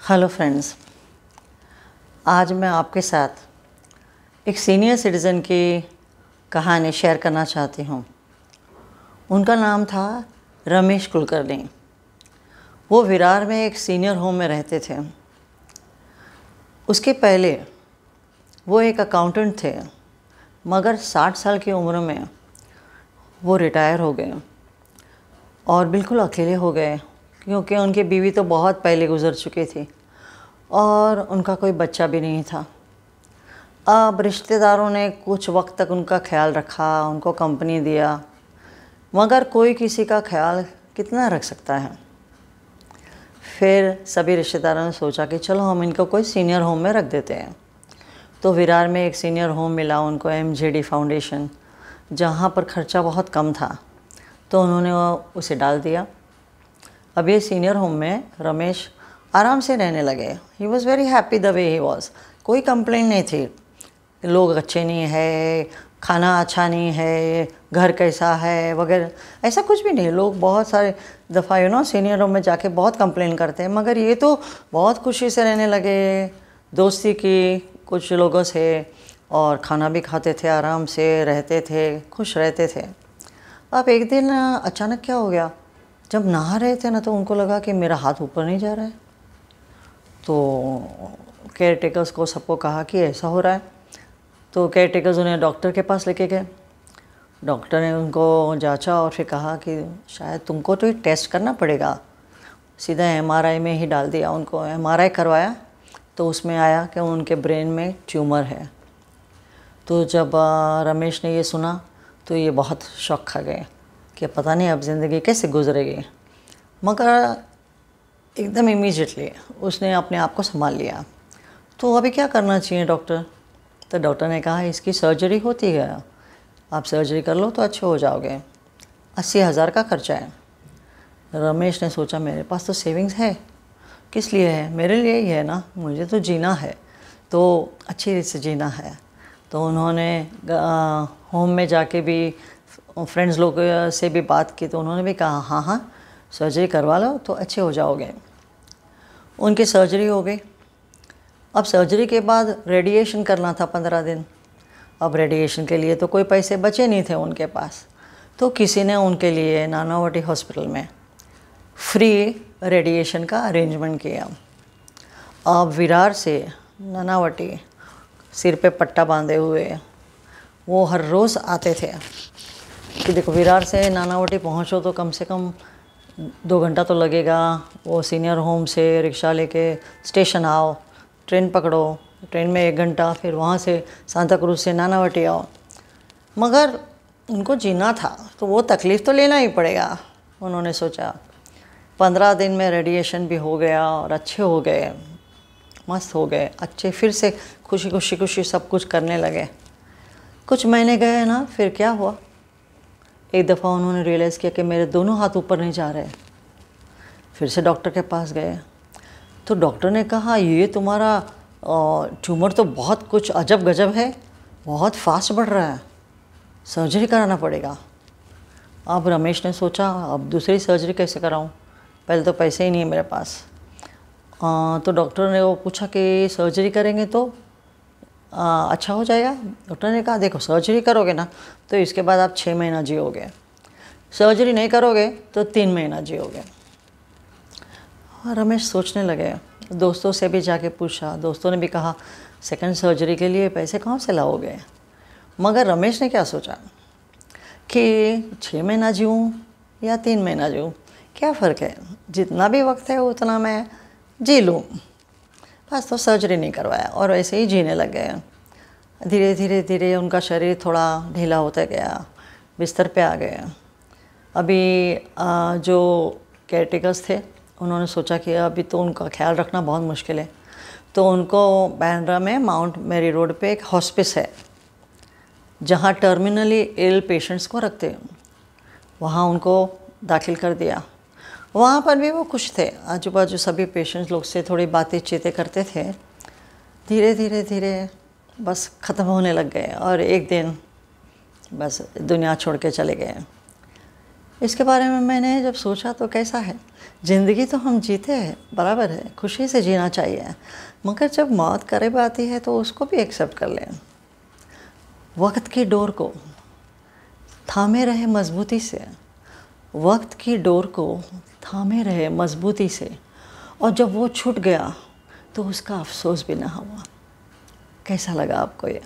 Hello friends, आज मैं आपके साथ एक सीनियर सिटीज़न की कहानी शेयर करना चाहती हूँ। उनका नाम था रमेश कुलकर्णी। वो विरार में एक सीनियर होम में रहते थे। उसके पहले वो एक अकाउंटेंट थे, मगर 60 साल की उम्र में वो रिटायर हो गए और बिल्कुल अकेले हो गए, क्योंकि उनकी बीवी तो बहुत पहले गुज़र चुकी थी और उनका कोई बच्चा भी नहीं था। अब रिश्तेदारों ने कुछ वक्त तक उनका ख्याल रखा, उनको कंपनी दिया, मगर कोई किसी का ख्याल कितना रख सकता है। फिर सभी रिश्तेदारों ने सोचा कि चलो हम इनको कोई सीनियर होम में रख देते हैं। तो विरार में एक सीनियर होम मिला उनको, MJD फाउंडेशन, जहाँ पर ख़र्चा बहुत कम था, तो उन्होंने उसे डाल दिया। अब ये सीनियर होम में रमेश आराम से रहने लगे। He was very happy the way he was. कोई कंप्लेंट नहीं थी, लोग अच्छे नहीं है, खाना अच्छा नहीं है, घर कैसा है वगैरह, ऐसा कुछ भी नहीं। लोग बहुत सारे दफ़ा सीनियर होम में जाके बहुत कंप्लेन करते हैं, मगर ये तो बहुत खुशी से रहने लगे, दोस्ती की कुछ लोगों से, और खाना भी खाते थे, आराम से रहते थे, खुश रहते थे। अब एक दिन अचानक क्या हो गया, जब नहा रहे थे ना, तो उनको लगा कि मेरा हाथ ऊपर नहीं जा रहा है। तो केयर टेकर्स को सबको कहा कि ऐसा हो रहा है। तो केयर टेकर्स उन्हें डॉक्टर के पास लेके गए। डॉक्टर ने उनको जांचा और फिर कहा कि शायद तुमको तो एक टेस्ट करना पड़ेगा। सीधा MRI में ही डाल दिया उनको। MRI करवाया तो उसमें आया कि उनके ब्रेन में ट्यूमर है। तो जब रमेश ने ये सुना तो ये बहुत शॉक खा गए कि पता नहीं अब ज़िंदगी कैसे गुजरेगी। मगर एकदम इमीडिएटली उसने अपने आप को संभाल लिया। तो अभी क्या करना चाहिए डॉक्टर? तो डॉक्टर ने कहा इसकी सर्जरी होती है, आप सर्जरी कर लो तो अच्छे हो जाओगे। 80,000 का खर्चा है। रमेश ने सोचा मेरे पास तो सेविंग्स है, किस लिए है? मेरे लिए ही है ना, मुझे तो जीना है, तो अच्छी रीत से जीना है। तो उन्होंने होम में जाके भी फ्रेंड्स लोग से भी बात की, तो उन्होंने भी कहा हाँ हाँ सर्जरी करवा लो तो अच्छे हो जाओगे। उनकी सर्जरी हो गई। अब सर्जरी के बाद रेडिएशन करना था 15 दिन। अब रेडिएशन के लिए तो कोई पैसे बचे नहीं थे उनके पास, तो किसी ने उनके लिए नानावटी हॉस्पिटल में फ्री रेडिएशन का अरेंजमेंट किया। अब विरार से नानावटी सिर पे पट्टा बांधे हुए वो हर रोज़ आते थे कि देखो विरार से नानावटी पहुँचो तो कम से कम 2 घंटा तो लगेगा। वो सीनियर होम से रिक्शा लेके स्टेशन आओ, ट्रेन पकड़ो, ट्रेन में 1 घंटा, फिर वहाँ से सांता क्रूज से नानावटी आओ। मगर उनको जीना था तो वो तकलीफ़ तो लेना ही पड़ेगा। उन्होंने सोचा 15 दिन में रेडिएशन भी हो गया और अच्छे हो गए, मस्त हो गए, अच्छे, फिर से खुशी खुशी खुशी सब कुछ करने लगे। कुछ महीने गए ना, फिर क्या हुआ, एक दफ़ा उन्होंने रियलाइज़ किया कि मेरे दोनों हाथ ऊपर नहीं जा रहे। फिर से डॉक्टर के पास गए तो डॉक्टर ने कहा ये तुम्हारा ट्यूमर तो बहुत कुछ अजब गजब है, बहुत फास्ट बढ़ रहा है, सर्जरी कराना पड़ेगा। अब रमेश ने सोचा अब दूसरी सर्जरी कैसे कराऊं, पहले तो पैसे ही नहीं है मेरे पास। तो डॉक्टर ने वो पूछा कि सर्जरी करेंगे तो अच्छा हो जाएगा? डॉक्टर ने कहा देखो सर्जरी करोगे ना तो इसके बाद आप 6 महीना जियोगे, सर्जरी नहीं करोगे तो 3 महीना जियोगे। रमेश सोचने लगे, दोस्तों से भी जाके पूछा, दोस्तों ने भी कहा सेकंड सर्जरी के लिए पैसे कहाँ से लाओगे? मगर रमेश ने क्या सोचा कि 6 महीना जीऊँ या 3 महीना जीऊँ, क्या फ़र्क है, जितना भी वक्त है उतना मैं जी लूँ, बस। तो सर्जरी नहीं करवाया और ऐसे ही जीने लग गए। धीरे धीरे धीरे उनका शरीर थोड़ा ढीला होता गया, बिस्तर पे आ गए। अभी जो केयरटेकर्स थे उन्होंने सोचा कि अभी तो उनका ख्याल रखना बहुत मुश्किल है, तो उनको बांद्रा में माउंट मेरी रोड पे एक हॉस्पिस है जहाँ टर्मिनली इल पेशेंट्स को रखते हैं, वहाँ उनको दाखिल कर दिया। वहाँ पर भी वो खुश थे, आजू बाजू सभी पेशेंट्स लोग से थोड़ी बातें चीतें करते थे। धीरे धीरे धीरे बस ख़त्म होने लग गए और एक दिन बस दुनिया छोड़ के चले गए। इसके बारे में मैंने जब सोचा तो कैसा है ज़िंदगी तो हम जीते हैं, बराबर है, खुशी से जीना चाहिए, मगर जब मौत करीब आती है तो उसको भी एक्सेप्ट कर लें। वक्त की डोर को थामे रहे मजबूती से, वक्त की डोर को थामे रहे मजबूती से, और जब वो छूट गया तो उसका अफसोस भी ना हुआ। कैसा लगा आपको ये?